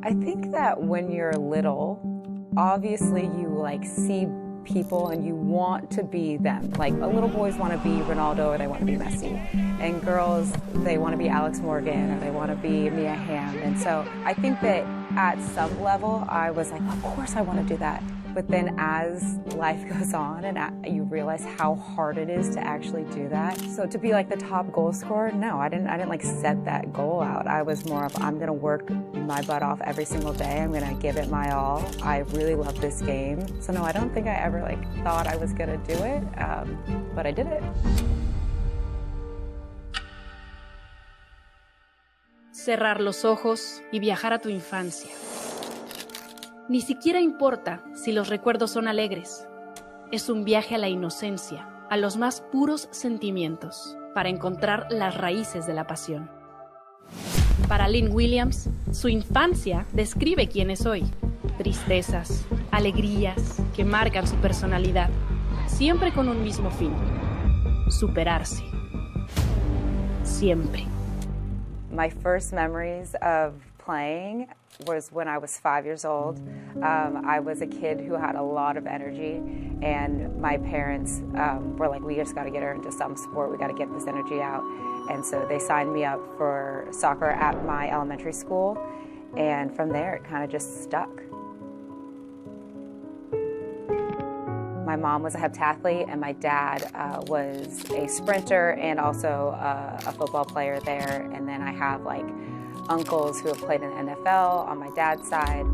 I think that when you're little, obviously you like see people and you want to be them. Like little boys want to be Ronaldo or they want to be Messi. And girls, they want to be Alex Morgan or they want to be Mia Hamm. And so I think that at some level I was like, of course I want to do that. But then as life goes on and you realize how hard it is to actually do that. So to be like the top goal scorer, no, I didn't like set that goal out. I was more of, I'm gonna work my butt off every single day. I'm gonna give it my all. I really love this game. So no, I don't think I ever like thought I was gonna do it, but I did it. Cerrar los ojos y viajar a tu infancia. Ni siquiera importa si los recuerdos son alegres. Es un viaje a la inocencia, a los más puros sentimientos, para encontrar las raíces de la pasión. Para Lynn Williams, su infancia describe quién es hoy. Tristezas, alegrías que marcan su personalidad, siempre con un mismo fin: superarse. Siempre. My first memories of playing was when I was 5 years old. I was a kid who had a lot of energy, and my parents were like, we just got to get her into some sport, we got to get this energy out. And so they signed me up for soccer at my elementary school, and from there it kind of just stuck. My mom was a heptathlete, and my dad was a sprinter and also a football player there. And then I have like uncles who have played in the NFL on my dad's side.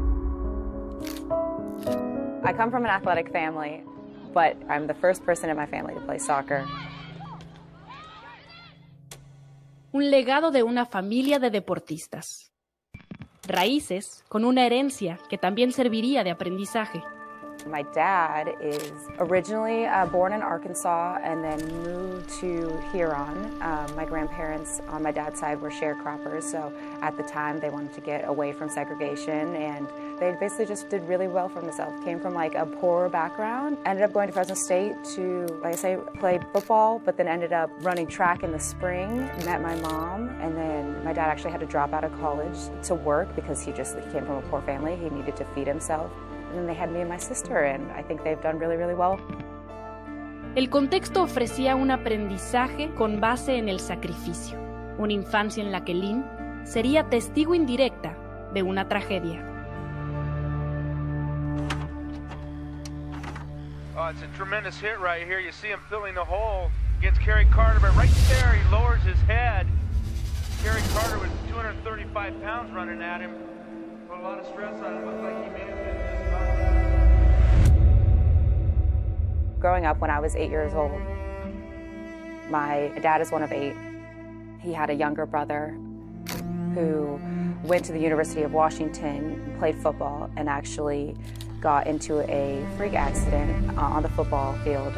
I come from an athletic family, but I'm the first person in my family to play soccer. Un legado de una familia de deportistas. Raíces con una herencia que también serviría de aprendizaje. My dad is originally born in Arkansas and then moved to Huron. My grandparents on my dad's side were sharecroppers, so at the time they wanted to get away from segregation, and they basically just did really well for themselves. Came from like a poorer background, ended up going to Fresno State to, like I say, play football, but then ended up running track in the spring, met my mom, and then my dad actually had to drop out of college to work because he came from a poor family. He needed to feed himself. And then they had me and my sister, and I think they've done really, really well. El contexto ofrecía un aprendizaje con base en el sacrificio, una infancia en la que Lynn sería testigo indirecta de una tragedia. Oh, it's a tremendous hit right here. You see him filling the hole against Kerry Carter, but right there he lowers his head. Kerry Carter with 235 pounds running at him. Put a lot of stress on him. Looked like he may have been just Growing up when I was 8 years old, my dad is one of 8. He had a younger brother who went to the University of Washington, played football, and actually got into a freak accident on the football field,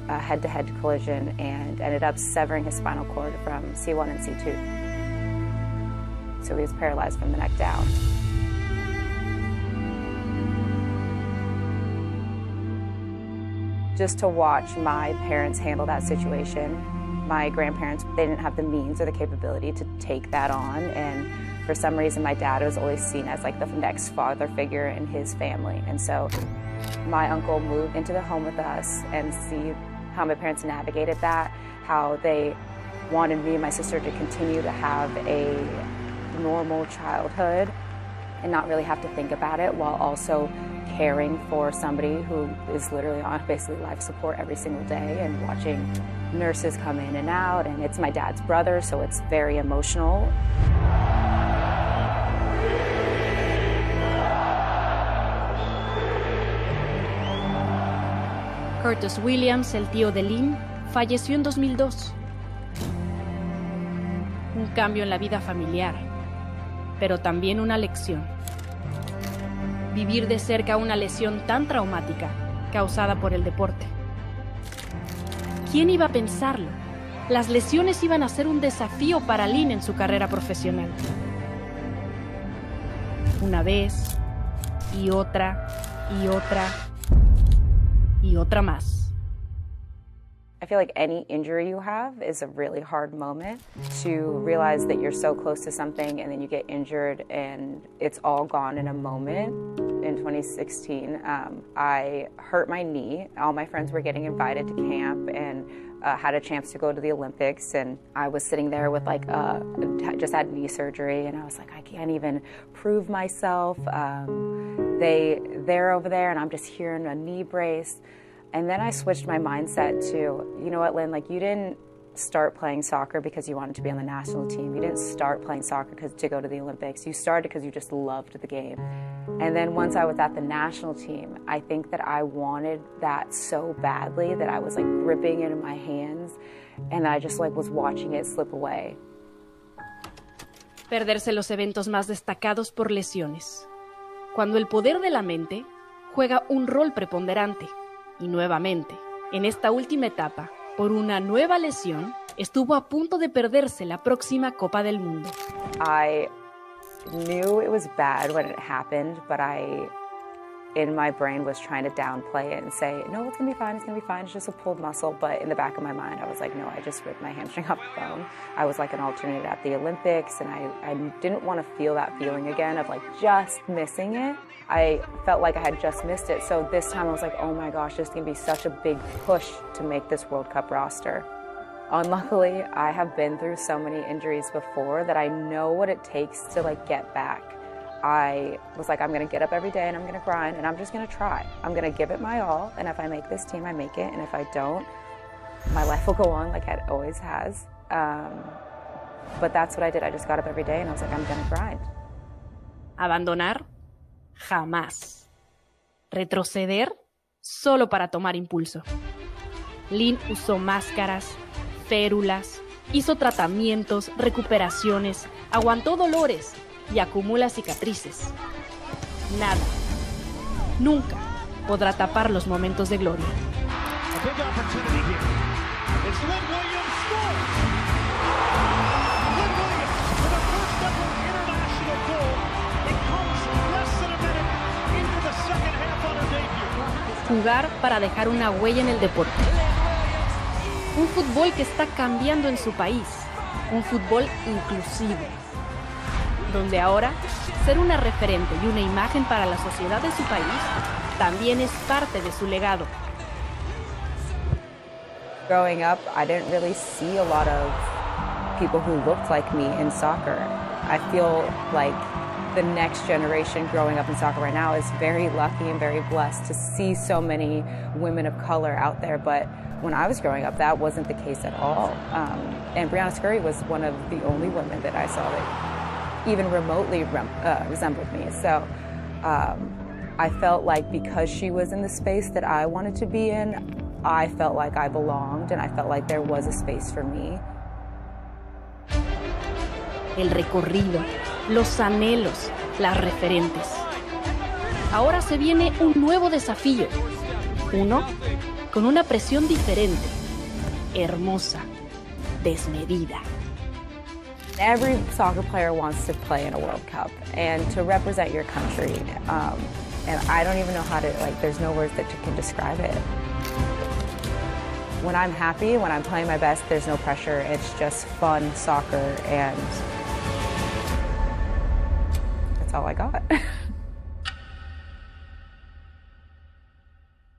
a head-to-head collision, and ended up severing his spinal cord from C1 and C2. So he was paralyzed from the neck down. Just to watch my parents handle that situation. My grandparents, they didn't have the means or the capability to take that on, and for some reason my dad was always seen as like the next father figure in his family. And so my uncle moved into the home with us and see how my parents navigated that, how they wanted me and my sister to continue to have a normal childhood and not really have to think about it, while also caring for somebody who is literally on basically life support every single day, and watching nurses come in and out. And it's my dad's brother, so it's very emotional. Curtis Williams, el tío de Lynn, falleció en 2002. Un cambio en la vida familiar, pero también una lección. Vivir de cerca una lesión tan traumática causada por el deporte. ¿Quién iba a pensarlo? Las lesiones iban a ser un desafío para Lynn en su carrera profesional. Una vez, y otra, y otra, y otra más. I feel like any injury you have is a really hard moment to realize that you're so close to something and then you get injured and it's all gone in a moment. In 2016, I hurt my knee. All my friends were getting invited to camp and had a chance to go to the Olympics, and I was sitting there with like, just had knee surgery, and I was like, I can't even prove myself. They're over there and I'm just here in a knee brace. And then I switched my mindset to, you know what, Lynn, like you didn't start playing soccer because you wanted to be on the national team. You didn't start playing soccer to go to the Olympics. You started because you just loved the game. And then once I was at the national team, I think that I wanted that so badly that I was like gripping it in my hands and I just like was watching it slip away. Perderse los eventos más destacados por lesiones. Cuando el poder de la mente juega un rol preponderante. Y nuevamente, en esta última etapa, por una nueva lesión, estuvo a punto de perderse la próxima Copa del Mundo. I knew it was bad when it happened, but in my brain was trying to downplay it and say, no, it's gonna be fine, it's just a pulled muscle. But in the back of my mind, I was like, no, I just ripped my hamstring off the bone. I was like an alternate at the Olympics, and I didn't want to feel that feeling again of like just missing it. I felt like I had just missed it. So this time I was like, oh my gosh, this is gonna be such a big push to make this World Cup roster. Unluckily, I have been through so many injuries before that I know what it takes to like get back. I was like, I'm gonna get up every day and I'm gonna grind and I'm just gonna try. I'm gonna give it my all, and if I make this team, I make it, and if I don't, my life will go on like it always has. But that's what I did. I just got up every day and I was like, I'm gonna grind. Abandonar, jamás. Retroceder, solo para tomar impulso. Lynn usó máscaras, férulas, hizo tratamientos, recuperaciones, aguantó dolores y acumula cicatrices. Nada, nunca podrá tapar los momentos de gloria. Jugar para dejar una huella en el deporte. Un fútbol que está cambiando en su país. Un fútbol inclusivo. Donde ahora, ser una referente y una imagen para la sociedad de su país también es parte de su legado. Growing up, I didn't really see a lot of people who looked like me in soccer. I feel like the next generation growing up in soccer right now is very lucky and very blessed to see so many women of color out there. But when I was growing up, that wasn't the case at all. And Brianna Scurry was one of the only women that I saw that even remotely resembled me. So I felt like because she was in the space that I wanted to be in, I felt like I belonged and I felt like there was a space for me. El recorrido, los anhelos, las referentes. Ahora se viene un nuevo desafío. Uno con una presión diferente, hermosa, desmedida. Every soccer player wants to play in a World Cup and to represent your country. And I don't even know how to, like, there's no words that can describe it. When I'm happy, when I'm playing my best, there's no pressure. It's just fun soccer, and that's all I got.